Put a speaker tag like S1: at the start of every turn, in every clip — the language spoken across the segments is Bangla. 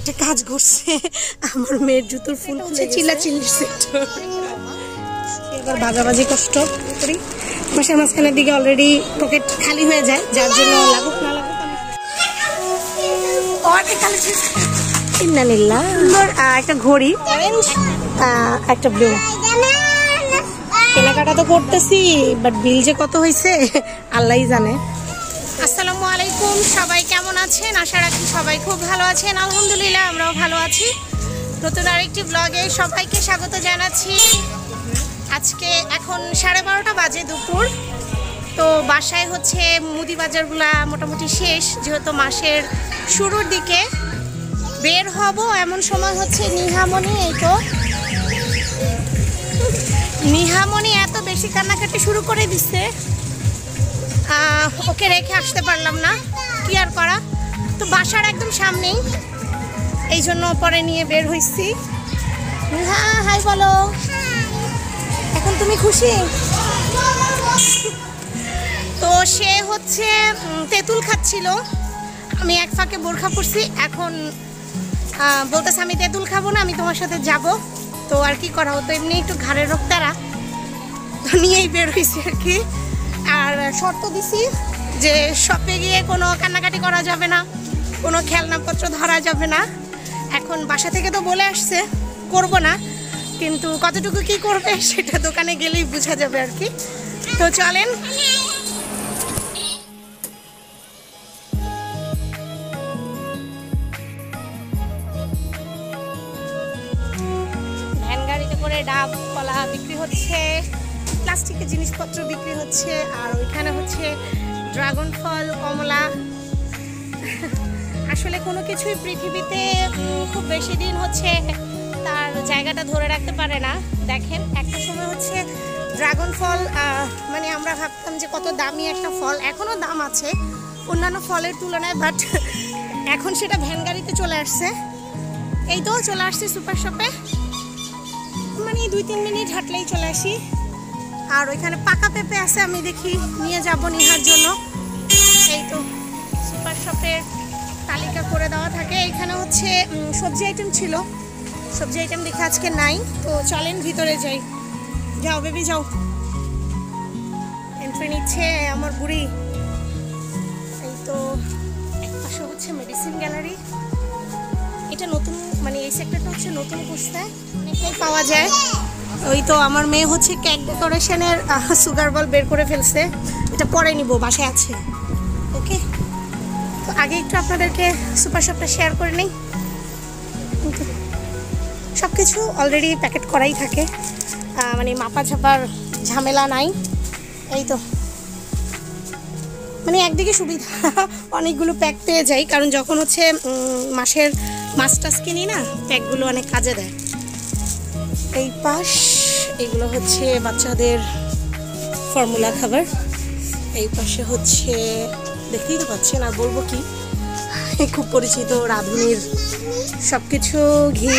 S1: একটা কাজ করছে, আমার মেয়ের জুতোর ফুল খুলে চিল্লাচিল্লির সেক্টর। এবার ভাগাভাগি কষ্ট করি, মাসের মাঝখানের দিকে অলরেডি পকেট খালি হয়ে যায়, যার জন্য লাগুক না লাগুক একটা ঘড়ি অরেঞ্জ একটা ব্লু কেনাকাটা তো করতেছি, বাট বিল যে কত হয়েছে আল্লাহই জানে। আসসালামু আলাইকুম, সবাই কেমন আছেন? আশা রাখি সবাই খুব ভালো আছেন। আলহামদুলিল্লাহ আমরাও ভালো আছি। নতুন আরেকটি ব্লগে সবাইকে স্বাগত জানাচ্ছি। আজকে এখন 12:30 বাজে দুপুর। তো বাসায় হচ্ছে মুদি বাজারগুলা মোটামুটি শেষ, যেহেতু মাসের শুরুর দিকে বের হব এমন সময় হচ্ছে নিহামণি, এই তো নিহামণি এত বেশি কান্নাকাটি শুরু করে দিচ্ছে, ওকে রেখে আসতে পারলাম না, কি আর করা। তো বাসার একদম সামনেই, এই জন্য পরে নিয়ে বের হয়েছি। হ্যাঁ হাই বলো, এখন তুমি খুশি? তো সে হচ্ছে তেঁতুল খাচ্ছিল, আমি এক ফাঁকে বোরখা পরছি, এখন বলতেছে আমি তেঁতুল খাবো না, আমি তোমার সাথে যাব। তো আর কি করা হতো, এমনি একটু ঘাড়ের রোগ তারা, তো নিয়েই বের হয়েছি আর কি। আর শর্ত দিছি যে শপে গিয়ে কোনো কান্নাকাটি করা যাবে না, কোনো খেলনাপত্র ধরা যাবে না। এখন বাসা থেকে তো বলে আসছে করব না, কিন্তু কতটুকু কি করবে সেটা দোকানে গেলেই বোঝা যাবে আর কি। তো চলেন। ভ্যান গাড়িতে করে ডাব কলা বিক্রি হচ্ছে, প্লাস্টিকের জিনিসপত্র বিক্রি হচ্ছে, আর ওইখানে হচ্ছে ড্রাগন ফল, কমলা। আসলে কোনো কিছুই পৃথিবীতে খুব বেশি দিন হচ্ছে তার জায়গাটা ধরে রাখতে পারে না। দেখেন একটা সময় হচ্ছে ড্রাগন ফল মানে আমরা ভাবতাম যে কত দামি একটা ফল, এখনও দাম আছে অন্যান্য ফলের তুলনায়, বাট এখন সেটা ভ্যান গাড়িতে চলে আসছে। এই তো চলে আসছি সুপার শপে, মানে 2-3 মিনিট হাঁটলেই চলে আসি। আর ওইখানে পাকা পেঁপে আছে, আমি দেখি নিয়ে যাব নিহার জন্য। এই তো সুপার শপের তালিকা করে দেওয়া থাকে। এইখানে হচ্ছে সবজি আইটেম ছিল, সবজি আইটেম দেখে আজকে নাই। তো চলেন ভিতরে যাই। যাও বেবি যাও। এন্ট্রি নিচ্ছে আমার বুড়ি। এই তো একপাশে হচ্ছে মেডিসিন গ্যালারি, এটা নতুন, মানে এই সেক্টরটা হচ্ছে নতুন খুঁজতে অনেকটাই পাওয়া যায়। ওই তো আমার মেয়ে হচ্ছে কেক ডেকোরেশনের সুগার বল বের করে ফেলছে, এটা পরে নিব, বাসায় আছে। ওকে, তো আগে একটু আপনাদেরকে সুপার শপটা শেয়ার করে নেই। সব কিছু অলরেডি প্যাকেট করাই থাকে, মানে মাপা ঝাপার ঝামেলা নাই। এই তো মানে একদিকে সুবিধা, অনেকগুলো প্যাক পেয়ে যাই, কারণ যখন হচ্ছে মাসের মাছ টাছ কিনি না, প্যাকগুলো অনেক কাজে দেয়। এই পাশ এগুলো হচ্ছে বাচ্চাদের ফর্মুলা খাবার, এই পাশে হচ্ছে দেখতেই তো পাচ্ছেন, আর বলবো কি, খুব পরিচিত রাঁধুনির সব কিছু, ঘি।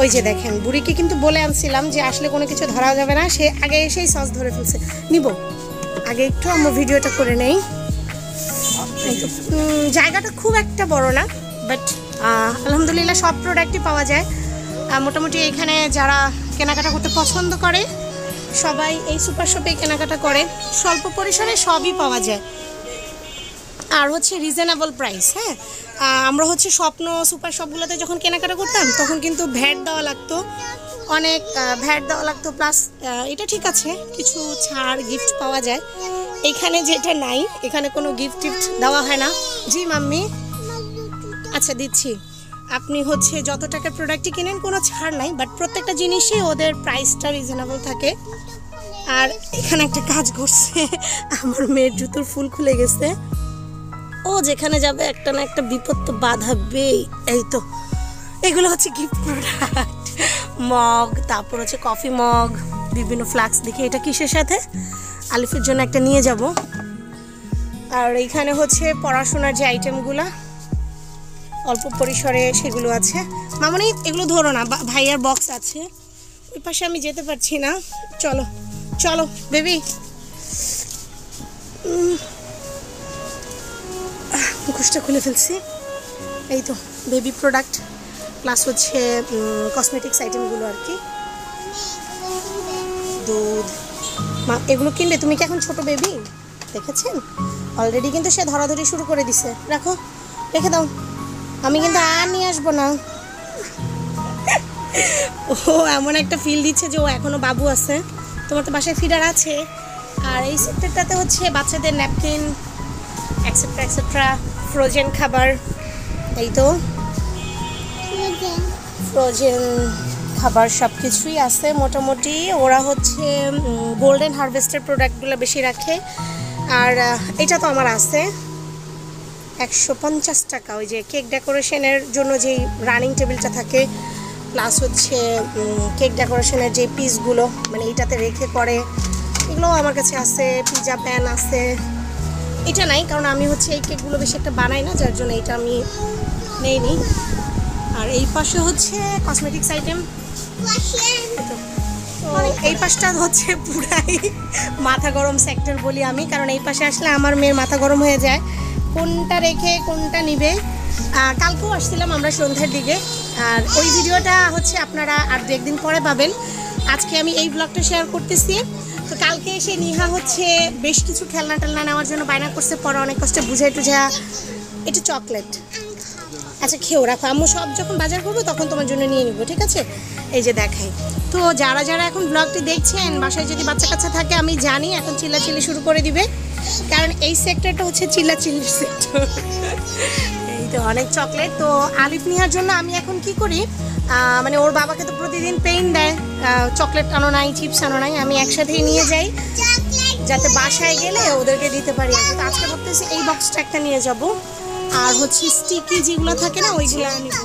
S1: ওই যে দেখেন বুড়িকে কিন্তু বলে আনছিলাম যে আসলে কোনো কিছু ধরা যাবে না, সে আগে এসেই সস ধরে ফেলছে। নিব আগে একটু আমার ভিডিওটা করে নেই। জায়গাটা খুব একটা বড় না, বাট আলহামদুলিল্লাহ সব প্রোডাক্টই পাওয়া যায়। মোটামুটি এখানে যারা কেনাকাটা করতে পছন্দ করে সবাই এই সুপার শপে কেনাকাটা করে, স্বল্প পরিসরে সবই পাওয়া যায়, আর হচ্ছে রিজনেবল প্রাইস। হ্যাঁ, আমরা হচ্ছে স্বপ্ন সুপার শপগুলোতে যখন কেনাকাটা করতাম তখন কিন্তু ভ্যাট দেওয়া লাগতো, অনেক ভ্যাট দেওয়া লাগতো, প্লাস এটা ঠিক আছে কিছু ছাড় গিফট পাওয়া যায়। এখানে যেটা নাই, এখানে কোনো গিফট টিফট দেওয়া হয় না। জি মাম্মি, আচ্ছা দিচ্ছি। আপনি হচ্ছে যত টাকার প্রোডাক্টই কিনেন কোনো ছাড় নাই, বাট প্রত্যেকটা জিনিসই ওদের প্রাইসটা রিজনেবল থাকে। আর এখানে একটা কাজ করছে, আমার মেয়ের জুতোর ফুল খুলে গেছে, ও যেখানে যাবে একটা না একটা বিপদ তো বাঁধাবেই। এই তো এগুলো হচ্ছে গিফট প্রোডাক্ট, মগ, তারপর হচ্ছে কফি মগ, বিভিন্ন ফ্লাক্স। দেখি এটা কিসের সাথে, আলিফের জন্য একটা নিয়ে যাব। আর এইখানে হচ্ছে পড়াশোনার যে আইটেমগুলো অল্প পরিসরে সেগুলো আছে। মামনি এগুলো ধরো না, ভাইয়ার বক্স আছে ওই পাশে, আমি যেতে পারছি না। চলো চলো বেবি। মুখোশটা খুলে ফেলছি। এই তো বেবি প্রোডাক্ট প্লাস হচ্ছে কসমেটিক্স আইটেমগুলো আর কি, দুধ। এগুলো কিনবে? তুমি কি এখন ছোট বেবি? দেখেছেন অলরেডি কিন্তু সে ধরাধরি শুরু করে দিছে। রাখো, রেখে দাও, আমি কিন্তু আর নিয়ে আসবো না। ও এমন একটা ফিল দিচ্ছে যে ও এখনো বাবু আছে। তোমার তো বাসায় ফিডার আছে। আর এই সেক্টরটাতে হচ্ছে বাচ্চাদের ন্যাপকিন এক্সেট্রা এক্সেট্রা, ফ্রোজেন খাবার। এই তো ফ্রোজেন খাবার সব কিছুই আছে মোটামুটি। ওরা হচ্ছে গোল্ডেন হারভেস্টের প্রোডাক্টগুলো বেশি রাখে। আর এটা তো আমার আছে 150 টাকা, ওই যে কেক ডেকোরেশনের জন্য যেই রানিং টেবিলটা থাকে, প্লাস হচ্ছে কেক ডেকোরেশনের যে পিসগুলো মানে এইটাতে রেখে করে, এগুলোও আমার কাছে আছে। পিজা প্যান আছে, এটা নাই কারণ আমি হচ্ছে এই কেকগুলো বেশি একটা বানাই না, যার জন্য এটা আমি নেইনি। আর এই পাশে হচ্ছে কসমেটিক্স আইটেম। তো এই পাশটা হচ্ছে পুরাই মাথা গরম সেক্টর বলি আমি, কারণ এই পাশে আসলে আমার মেয়ের মাথা গরম হয়ে যায় কোনটা রেখে কোনটা নিবে। কালকেও আসছিলাম আমরা সন্ধ্যার দিকে, আর ওই ভিডিওটা হচ্ছে আপনারা আর দু একদিন পরে পাবেন। আজকে আমি এই ব্লগটা শেয়ার করতেছি। তো কালকে এসে নিহা হচ্ছে বেশ কিছু খেলনা টেলনা নেওয়ার জন্য বায়না করছে, পরে অনেক কষ্টে বুঝাই টুঝা। এটা চকলেট, আচ্ছা খেয়েও রাখো, আম্মু সব যখন বাজার করবো তখন তোমার জন্য নিয়ে নিবো, ঠিক আছে? এই যে দেখাই। তো যারা যারা এখন ব্লগটি দেখছেন বাসায় যদি বাচ্চা কাচ্চা থাকে, আমি জানি এখন চিল্লাচিল্লি শুরু করে দিবে, কারণ এই সেক্টরটা হচ্ছে চিল্লাচিল্লির সেক্টর। এই তো অনেক চকলেট। তো আলিফ নিহার জন্য আমি এখন কি করি, মানে ওর বাবাকে তো প্রতিদিন পেইন দেয়, চকলেট আনো নাই, চিপস আনো নাই, আমি একসাথেই নিয়ে যাই যাতে বাসায় গেলে ওদেরকে দিতে পারি। তো আজকে ভাবতেছি এই বক্সটা একটা নিয়ে যাব, আর হচ্ছে স্টিকি যেগুলো থাকে না ওইগুলো আনিব,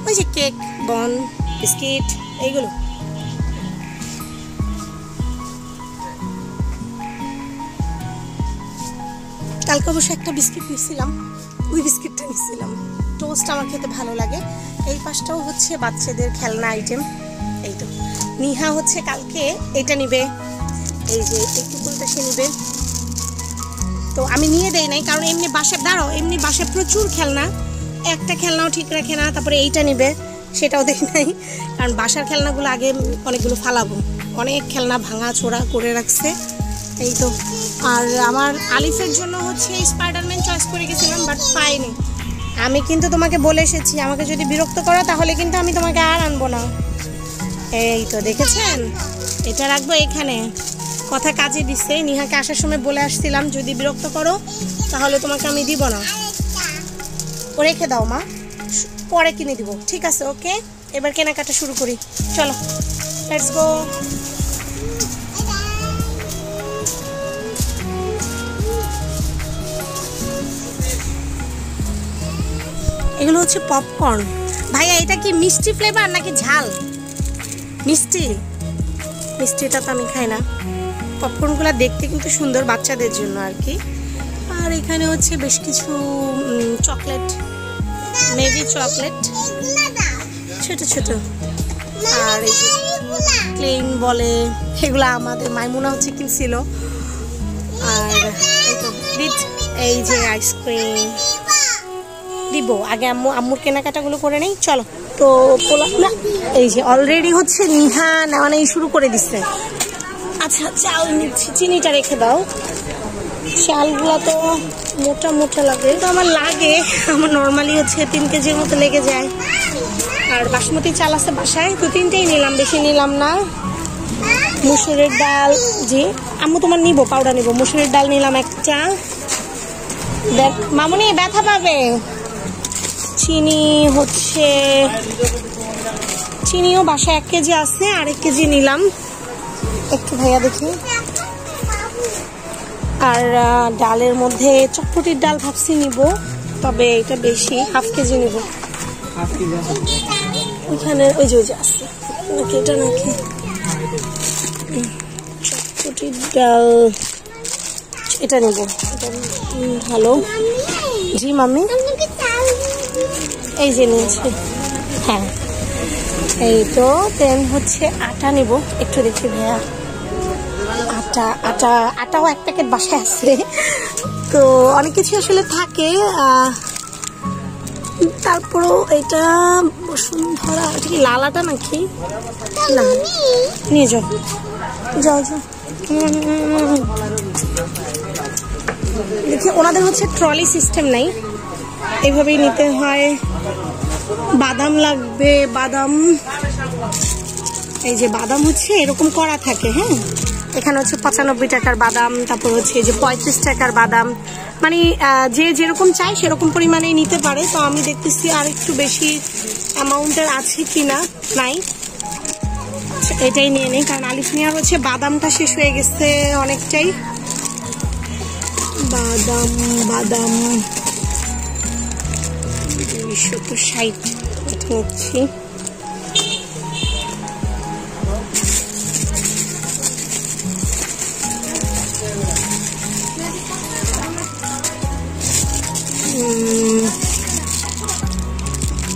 S1: ওই যে কেক বন বিস্কিট এইগুলো। কালকে অবশ্য একটা বিস্কিট নিয়েছিলাম, ওই বিস্কিটটা নিয়েছিলাম। টোস্ট আমার খেতে ভালো লাগে। এই পাশটাও হচ্ছে বাচ্চাদের খেলনা আইটেম। এই তো নিহা হচ্ছে কালকে এটা নিবে, এই যে এই টুকুলটা সে নিবে। তো আমি নিয়ে দেই নাই কারণ এমনি বাসায় এমনি বাসায় প্রচুর খেলনা, একটা খেলনাও ঠিক রাখে না। তারপরে এইটা নিবে, সেটাও দেই নাই কারণ বাসার খেলনাগুলো আগে অনেকগুলো ফালাবো, অনেক খেলনা ভাঙা চোরা করে রাখছে। এই তো আর আমার আলিফের জন্য হচ্ছে স্পাইডারম্যান চয়েস করে গেছিলাম, বাট পাইনি। আমি কিন্তু তোমাকে বলে এসেছি আমাকে যদি বিরক্ত করো তাহলে কিন্তু আমি তোমাকে আর আনবো না। এই তো দেখেছেন, এটা রাখবো এখানে, কথা কাজে দিচ্ছে। নিহাকে আসার সময় বলে আসছিলাম যদি বিরক্ত করো তাহলে তোমাকে আমি দিব না, ও রেখে দাও মা, পরে কিনে দিব, ঠিক আছে? ওকে, এবার কেনাকাটা শুরু করি, চলো লেটস গো। এগুলো হচ্ছে পপকর্ন। ভাইয়া এটা কি মিষ্টি ফ্লেভার নাকি ঝাল? মিষ্টি, মিষ্টিটা তো আমি খাই না। পপকর্নগুলো দেখতে কিন্তু সুন্দর, বাচ্চাদের জন্য আর কি। আর এখানে হচ্ছে বেশ কিছু চকলেট, মেবি চকলেট ছোট ছোট। আর এই যে ক্লিন বলে, এগুলো আমাদের মাইমুনা হচ্ছে কিনছিল। আর এই তো এই যে আইসক্রিম দিব, আগে আম্মুর কেনাকাটাগুলো করে নেই, চলো। তো না এই যে অলরেডি হচ্ছে নিহা নেওয়া নেই শুরু করে দিচ্ছে। আচ্ছা চাল নিচ্ছি, চিনিটা রেখে দাও। চালগুলো তো মোটা মোটা লাগে, তো আমার লাগে, আমার নর্মালি হচ্ছে 3 কেজির মতো লেগে যায়। আর বাসমতি চাল আছে বাসায়, তো 3টেই নিলাম, বেশি নিলাম না। মুসুরের ডাল, জি আম্মু তোমার নিবো, পাউডার নিবো। মুসুরের ডাল নিলাম একটা, দেখ মামুনি ব্যথা পাবে। চিনি হচ্ছে, চিনিও বাসায় 1 কেজি আছে, আর 1 কেজি নিলাম একটু, ভাইয়া দেখি। আর ডালের মধ্যে চটপটির ডাল ভাবছি নিব, তবে এটা বেশি, 1/2 কেজি নিব। ওইখানে ওই যে আছে নাকি, এটা নাকি চটপটির ডাল, এটা নিব, এটা ভালো। জি মাম্মি, এই যে নিয়েছি, হ্যাঁ। এই তো দেন হচ্ছে আটা নিব, একটু দেখি ভাইয়া। আটাও 1 প্যাকেট বাসায় আছে, তো অনেক কিছু আসলে থাকে। তারপরও এটা বসুন্ধরা, এটা কি লালাটা নাকি? না, নিয়ে যাও যাও যাও। দেখি ওনাদের হচ্ছে ট্রলি সিস্টেম নাই, এইভাবেই নিতে হয়। বাদাম লাগবে, বাদাম, এই যে বাদাম হচ্ছে এরকম করা থাকে। হ্যাঁ, এখানে হচ্ছে 95 টাকার বাদাম, তারপর হচ্ছে এই যে 35 টাকার বাদাম, মানে যে যেরকম চাই সেরকম পরিমাণেই নিতে পারে। তো আমি দেখতেছি আর একটু বেশি অ্যামাউন্টের আছে কিনা, নাই, এটাই নিয়ে নেই। কারণ আলিফ মিয়ার হচ্ছে বাদামটা শেষ হয়ে গেছে অনেকটাই। বাদাম বাদাম 260 নিচ্ছি।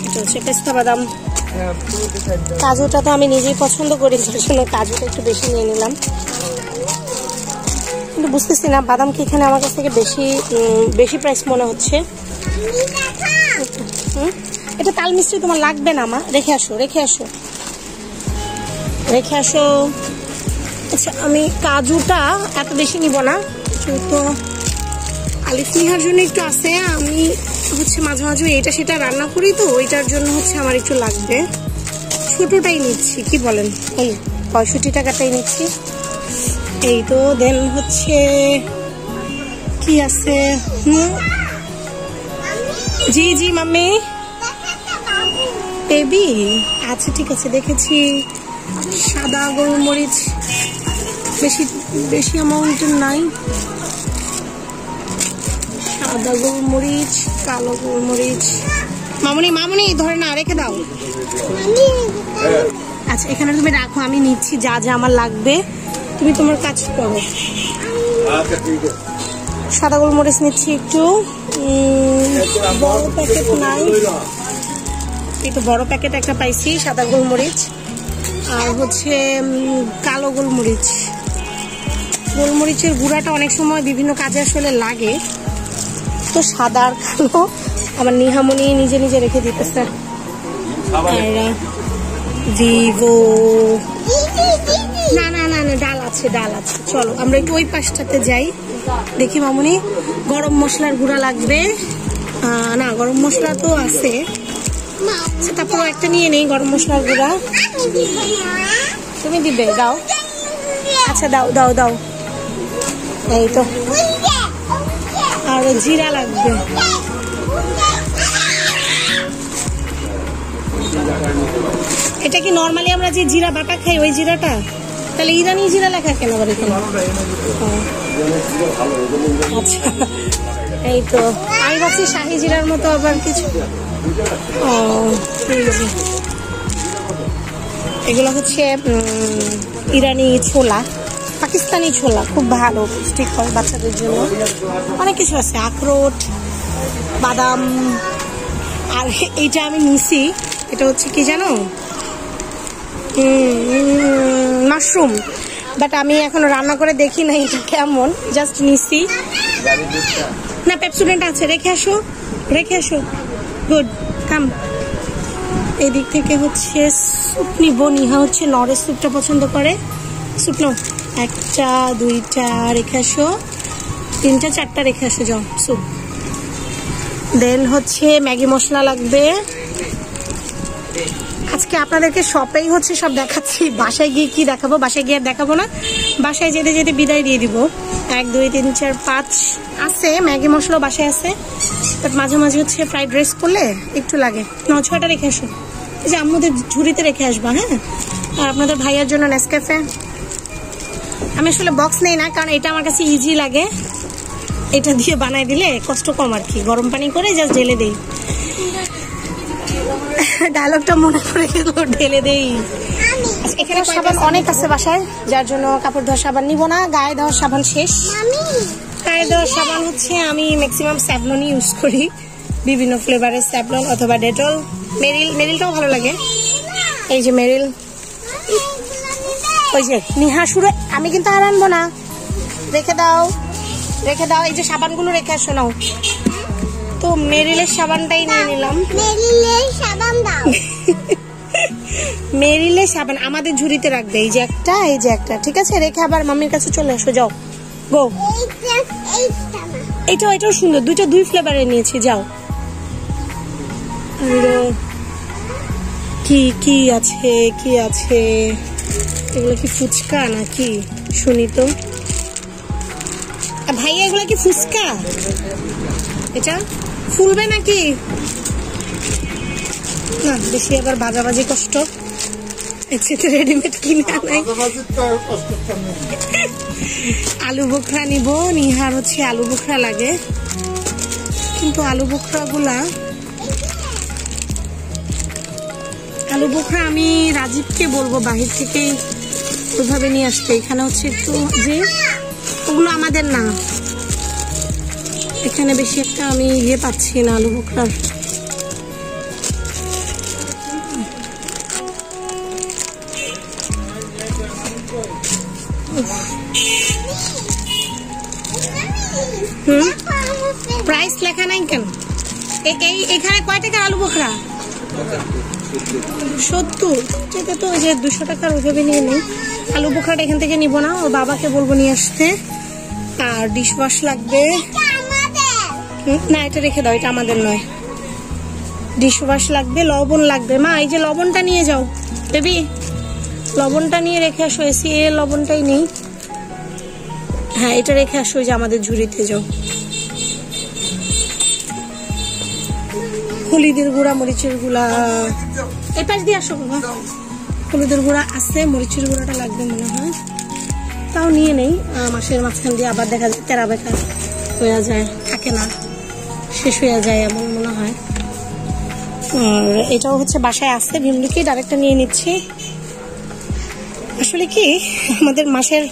S1: এটা হচ্ছে পেস্তা বাদাম। কাজুটা তো আমি নিজেই পছন্দ করি, যার জন্য কাজুটা একটু বেশি নিয়ে নিলাম। কিন্তু বুঝতেছি না বাদাম কি এখানে আমার কাছ থেকে বেশি প্রাইস মনে হচ্ছে। এটা তাল মিষ্টি তোমার লাগবে না মা, রেখে আসো রেখে আসো রেখে আসো। আচ্ছা, আমি কাজুটা এত বেশি নিব না, তো আলিফ মিহার জন্য একটু আছে। আমি হচ্ছে মাঝে মাঝে এটা সেটা রান্না করি, তো ওইটার জন্য হচ্ছে আমার একটু লাগবে। ছোটটাই নিচ্ছি, কি বলেন? এই 65 টাকাটাই নিচ্ছি। এই তো দেন হচ্ছে কি আছে? জি জি মাম্মি, বেবি, আচ্ছা ঠিক আছে। দেখেছি সাদা গোলমরিচ বেশি অ্যামাউন্টের নাই। সাদা গোলমরিচ, কালো গোলমরিচ। মামুনি ধরে না, রেখে দাও। আচ্ছা, এখানে তুমি রাখো, আমি নিচ্ছি যা যা আমার লাগবে, তুমি তোমার কাজ করো। সাদা গোলমরিচ নিচ্ছি একটু, বড় প্যাকেট নাই, এই তো বড় প্যাকেট একটা পাইছি সাদা গোলমরিচ। আর হচ্ছে কালো গোলমরিচ। গোলমরিচের গুঁড়াটা অনেক সময় বিভিন্ন কাজে আসলে লাগে, তো সাদা আর কালো আমার নিহামনি নিজে নিজে রেখে দিতেছে। ভিভো, না না না না, ডাল আছে ডাল আছে। চলো আমরা একটু ওই পাশটাতে যাই। দেখি মামুনি, গরম মশলার গুঁড়া লাগবে না? গরম মশলা তো আছে, তারপর একটা নিয়ে নেই গরম মশলার গুঁড়া। তুমি দিবে? দাও। আচ্ছা দাও দাও দাও। এই তো, আর জিরা লাগবে। এটা কি নর্মালি আমরা যে জিরা বাটা খাই ওই জিরাটা? তাহলে ইরানি জিরা লেখা কেন আবার এখানে? আচ্ছা, এই তো আমি ভাবছি শাহি জিরার মতো আবার কিছু। এগুলো হচ্ছে ইরানি ছোলা, পাকিস্তানি ছোলা, খুব ভালো, পুষ্টিক হয় বাচ্চাদের জন্য। অনেক কিছু আছে, আখরোট, বাদাম। আর এইটা আমি নিছি, এটা হচ্ছে কি জানো? মাশরুম, বাট আমি এখনো রান্না করে দেখি না এটা কেমন, জাস্ট নিছি। না, পেপসুডেন্ট আছে, রেখে আসো রেখে আসো। গুড, কাম। এদিক থেকে হচ্ছে স্যুপ নিব। নিহা হচ্ছে নরের স্যুপটা পছন্দ করে। স্যুপ নাও, 1টা 2টা রেখে আসো, 3টা 4টা রেখে আসো, যাও স্যুপ। দেন হচ্ছে ম্যাগি মশলা লাগবে। আজকে আপনাদেরকে শপেই হচ্ছে সব দেখাচ্ছি, বাসায় গিয়ে কি দেখাবো? বাসায় গিয়ে আর দেখাবো না, বাসায় যেতে যেতে বিদায় দিয়ে দিব। 1 2 3 4 5 আছে, ম্যাগি মশলা বাসায় আছে, বাট মাঝে মাঝে হচ্ছে ফ্রাইড রাইস করলে একটু লাগে। 9-6টা রেখে আসো, এই যে আমাদের ঝুড়িতে রেখে আসবা। হ্যাঁ, আর আপনাদের ভাইয়ার জন্য নেসক্যাফে। আমি আসলে বক্স নেই না, কারণ এটা আমার কাছে ইজি লাগে, এটা দিয়ে বানাই দিলে কষ্ট কম আর কি। গরম পানি করে জাস্ট ঢেলে দেই। ডায়লগটা মনে করে গেল, ঢেলে দেই। এখানে সাবান অনেক আছে বাসায়, যার জন্য কাপড় ধোয়ার সাবান নিব না। গায়ে দেওয়ার সাবান শেষ। গায়ে দেওয়ার সাবান হচ্ছে আমি ম্যাক্সিমাম স্যাভলনই ইউজ করি, বিভিন্ন ফ্লেভারের স্যাভলন অথবা ডেটল। মেরিলটাও ভালো লাগে। এই যে মেরিল, ওই যে নিহা সুরে। আমি কিন্তু আর আনবো না, রেখে দাও রেখে দাও। এই যে সাবানগুলো রেখে আসো, নাও। তো মেরিলের সাবানটাই নিয়ে নিলাম।
S2: মেরিলের সাবান দাও।
S1: মেরিলের সাবান আমাদের ঝুড়িতে রাখবে, এই যে একটা, এই যে একটা, ঠিক আছে? রেখে আবার মাম্মির কাছে চলে আসো, যাও গো। এটাও সুন্দর, দুই ফ্লেভারে নিয়েছি, যাও। কি আছে এগুলো কি ফুচকা নাকি শুনি তো? ভাইয়া এগুলো কি ফুচকা? এটা ফুলবে নাকি? না, বেশি আবার বাজাবাজি কষ্ট, রেডিমেড কিনে আনাই। আলু বোখরা নিব, নিহার হচ্ছে আলু বোখরা লাগে, কিন্তু আলু বোখরা আমি রাজীবকে বলবো বাহির থেকে ওইভাবে নিয়ে আসতে। এখানে হচ্ছে একটু যে ওগুলো আমাদের না, এখানে বেশি একটা আমি পাচ্ছি না আলু বোখরার। প্রাইস লেখা নাই কেন? এখানে কয় টাকার আলু বোখরা? 70। ঠিক আছে, তো ওই যে 200 টাকার ওইভাবে নিয়ে নেই। আলু বোখরাটা এখান থেকে নিব না, ওর বাবাকে বলবো নিয়ে আসতে। আর ডিশ ওয়াশ লাগবে না, এটা রেখে দাও, এটা আমাদের নয়। ডিশ ওয়াশ লাগবে, লবণ লাগবে। মা এই যে লবণটা নিয়ে যাও বেবি, লবণটা নিয়ে রেখে আসো। এসি এ লবণটাই নেই। হ্যাঁ, এটা রেখে আসো, ওই যে আমাদের ঝুড়িতে যাও। হলুদের গুঁড়া, মরিচের গুঁড়া এই পাশ দিয়ে আসো বাবা। হলুদের গুঁড়া আছে, মরিচের গুঁড়াটা লাগবে মনে হয়, তাও নিয়ে নেই। মাসের মাঝখান দিয়ে আবার দেখা যায় তেরা বেকা হয়ে যায়, থাকে না, শেষ হয়ে যায় এমন মনে হয়। আর এটাও হচ্ছে বাসায় আসছে, ভিমলিকে আরেকটা নিয়ে নিচ্ছি। আসলে কি আমাদের মাসের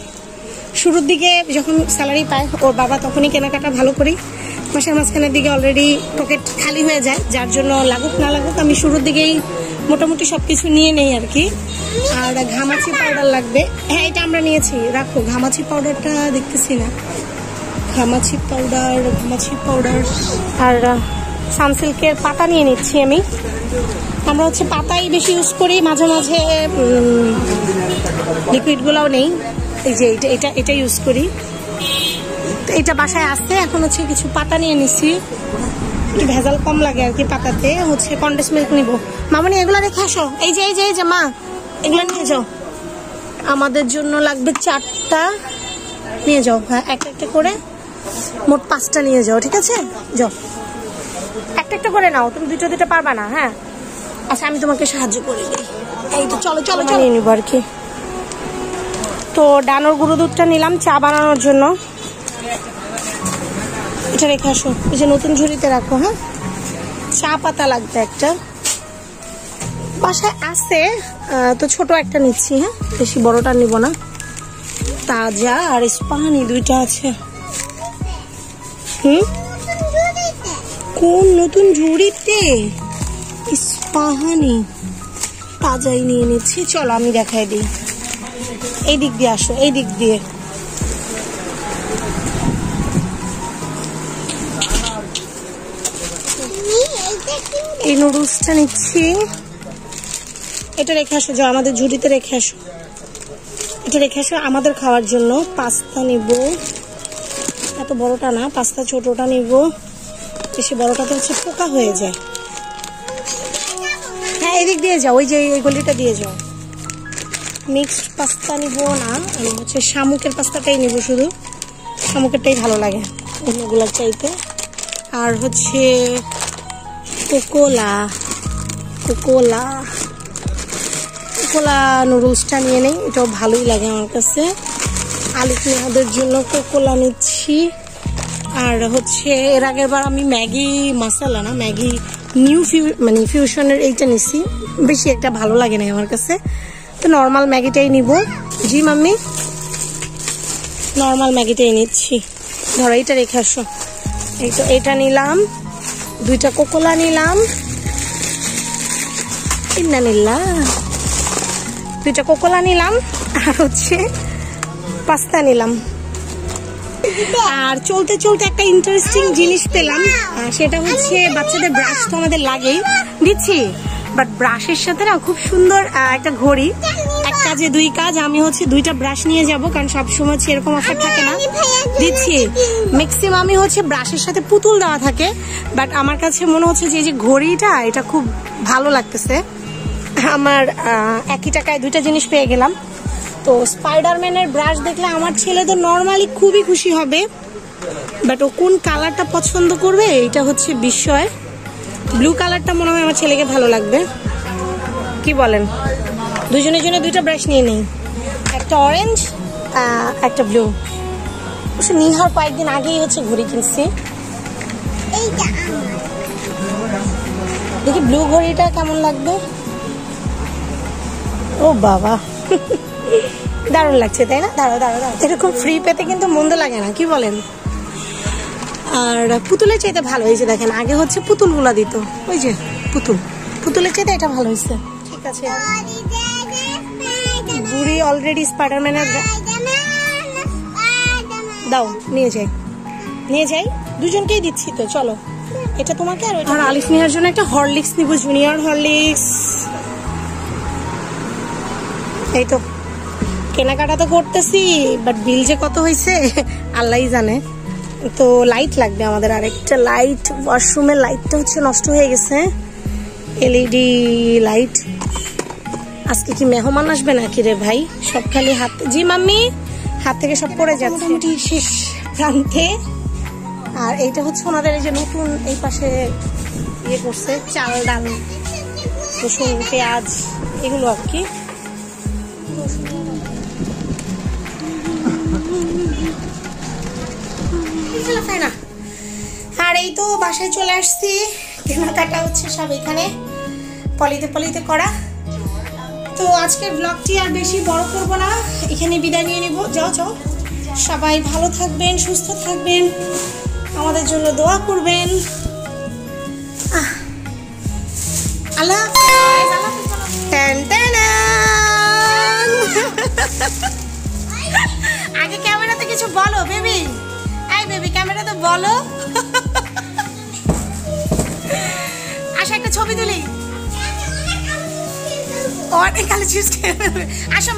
S1: শুরুর দিকে যখন স্যালারি পায় ওর বাবা, তখনই কেনাকাটা ভালো করি। মাসের মাঝখানের দিকে অলরেডি পকেট খালি হয়ে যায়, যার জন্য লাগুক না লাগুক আমি শুরুর দিকেই মোটামুটি সবকিছু নিয়ে নেই আর কি। আর ঘামাচি পাউডার লাগবে। হ্যাঁ, এটা আমরা নিয়েছি, রাখো। ঘামাচি পাউডারটা দেখতেছি না। ঘামাচি পাউডার আর সানসিল্কের পাতা নিয়ে নিচ্ছি আমি। আমরা হচ্ছে পাতাই বেশি ইউজ করি, মাঝে মাঝে লিকুইডগুলোও নেই। এই যে এটা ইউজ করি, তো এটা বাসায় আসছে। এখন হচ্ছে কিছু পাতা নিয়ে নিচ্ছি, একটু ভেজাল কম লাগে আর কি পাতাতে। হচ্ছে কন্ডেন্স মিল্ক নিব। মামনি এগুলো রেখে আসো, এই যে মা এগুলো নিয়ে যাও। আমাদের জন্য লাগবে 4টা, নিয়ে যাও। হ্যাঁ, একটা করে, মোট 5টা নিয়ে যাও, ঠিক আছে? যাও, একটা করে নাও, তুমি দুটো পারবা না। হ্যাঁ, আচ্ছা, আমি তোমাকে সাহায্য করে দিই। এই তো চলো নিয়ে নিবো আর কি। তো ডানোর গুঁড়ো দুধটা নিলাম চা বানানোর জন্য। এটা রেখে আসো, এই যে নতুন ঝুড়িতে রাখো। হ্যাঁ, চা পাতা লাগবে একটা, বাসায় আছে তো ছোট একটা নিচ্ছি। হ্যাঁ, বেশি বড়টা নিব না। তাজা আর ইস্পাহানি 2টা আছে। কোন নতুন ঝুড়িতে? ইস্পাহানি তাজাই নিয়ে নিচ্ছি। চলো আমি দেখাই দিই। এই দিক দিয়ে আসো, এই দিক দিয়ে। এই নুডলসটা নিচ্ছি, এটা রেখে আসো। যাও, আমাদের ঝুড়িতে রেখে আসো, এটা রেখে আসো আমাদের খাওয়ার জন্য। পাস্তা নিব, এত বড়টা না, পাস্তা ছোটটা নিব। বেশি বড়টাতে হচ্ছে পোকা হয়ে যায়। হ্যাঁ, এদিক দিয়ে যাও, ওই যে ওই গলিটা দিয়ে যাও। মিক্সড পাস্তা নিব না, আমি হচ্ছে শামুকের পাস্তাটাই নিব, শুধু শামুকেরটাই ভালো লাগে অন্যগুলোর চাইতে। আর হচ্ছে কোকোলা নুডলসটা নিয়ে নেই, এটাও ভালোই লাগে আমার কাছে। আলু পেঁয়াজের জন্য কোকোলা নিচ্ছি। আর হচ্ছে এর আগের বার আমি ম্যাগি মশলা না, ম্যাগি নিউ ফিউশনের এইটা নিচ্ছি, বেশি একটা ভালো লাগে না আমার কাছে, তো নর্মাল ম্যাগিটাই নিব। জি মাম্মি, নর্মাল ম্যাগিটাই নিচ্ছি। ধরো, এইটা রেখে আসো। এই তো এটা নিলাম, 2টা কোকোলা নিলাম। 2টা কোকোলা নিলাম, আর হচ্ছে পাস্তা নিলাম। আর চলতে চলতে একটা ইন্টারেস্টিং জিনিস পেলাম, সেটা হচ্ছে বাচ্চাদের ব্রাশ তো আমাদের লাগেই, দিচ্ছি, বাট ব্রাশের সাথে না খুব সুন্দর একটা ঘড়ি, এক কাজে দুই কাজ। আমি হচ্ছে 2টা ব্রাশ নিয়ে যাব, কারণ সবসময় এরকম অফার থাকে না। দিচ্ছি, ম্যাক্সিমামই হচ্ছে ব্রাশের সাথে পুতুল দেওয়া থাকে, বাট আমার কাছে মনে হচ্ছে যে এই যে ঘড়িটা এটা খুব ভালো লাগতেছে। আমার একই টাকায় 2টা জিনিস পেয়ে গেলাম। তো স্পাইডারম্যানের ব্রাশ দেখলে আমার ছেলে তো নর্মালি খুবই খুশি হবে, বাট ও কোন কালারটা পছন্দ করবে এটা হচ্ছে বিস্ময়। ব্লু কালারটা মনে হয় আমার ছেলেকে ভালো লাগবে, কি বলেন? দুজনের জন্য 2টা ব্রাশ নিয়ে নেই, একটা অরেঞ্জ একটা ব্লু। অবশ্য নিহার কয়েকদিন আগেই হচ্ছে ঘড়ি কিনছি। দেখি ব্লু ঘড়িটা কেমন লাগবে। ও বাবা, দারুণ লাগছে তাই না? দাঁড়াও দাঁড়াও দাঁড়াও, এরকম ফ্রি পেতে কিন্তু মন্দ লাগে না, কি বলেন? আর পুতুলের চাইতে ভালো হয়েছে, দেখেন আগে হচ্ছে পুতুলগুলা দিত, ওই যে পুতুলের চাইতে এটা ভালো হয়েছে। ঠিক আছে, বুড়ি অলরেডি স্পাইডারম্যানের দাও, নিয়ে যাই, দুজনকেই দিচ্ছি তো, চলো এটা তোমাকে আর আলিফ নিহার জন্য একটা হরলিক্স নিব, জুনিয়র হরলিক্স। এই তো কেনাকাটা তো করতেছি, বাট বিল যে কত হয়েছে আল্লাহই জানে। তো লাইট লাগবে আমাদের, আরেকটা লাইট, ওয়াশরুমের লাইটটা হচ্ছে নষ্ট হয়ে গেছে, এলইডি লাইট। আজকে কি মেহমান আসবে নাকি রে ভাই? সব খালি হাত, জি মাম্মি, হাত থেকে সব পড়ে যাচ্ছে। মোটামুটি শেষ প্রান্তে। আর এইটা হচ্ছে ওনাদের এই যে নতুন এই পাশে ইয়ে করছে, চাল ডাল রসুন পেঁয়াজ এগুলো আর কি। আর এই তো বাসায় চলে আসছি, কেনাকাটা হচ্ছে সব এখানে পলিতে করা। তো আজকের ব্লগটি আর বেশি বড় করব না, এখানে বিদায় নিয়ে নেব। যাও, সবাই ভালো থাকবেন, সুস্থ থাকবেন, আমাদের জন্য দোয়া করবেন। আল্লাহ আগে ক্যামেরাতে কিছু বলো বেবি, বেবি ক্যামেরাতে বলো। আশা একটা ছবি তুলি, অনেক কালে আসো।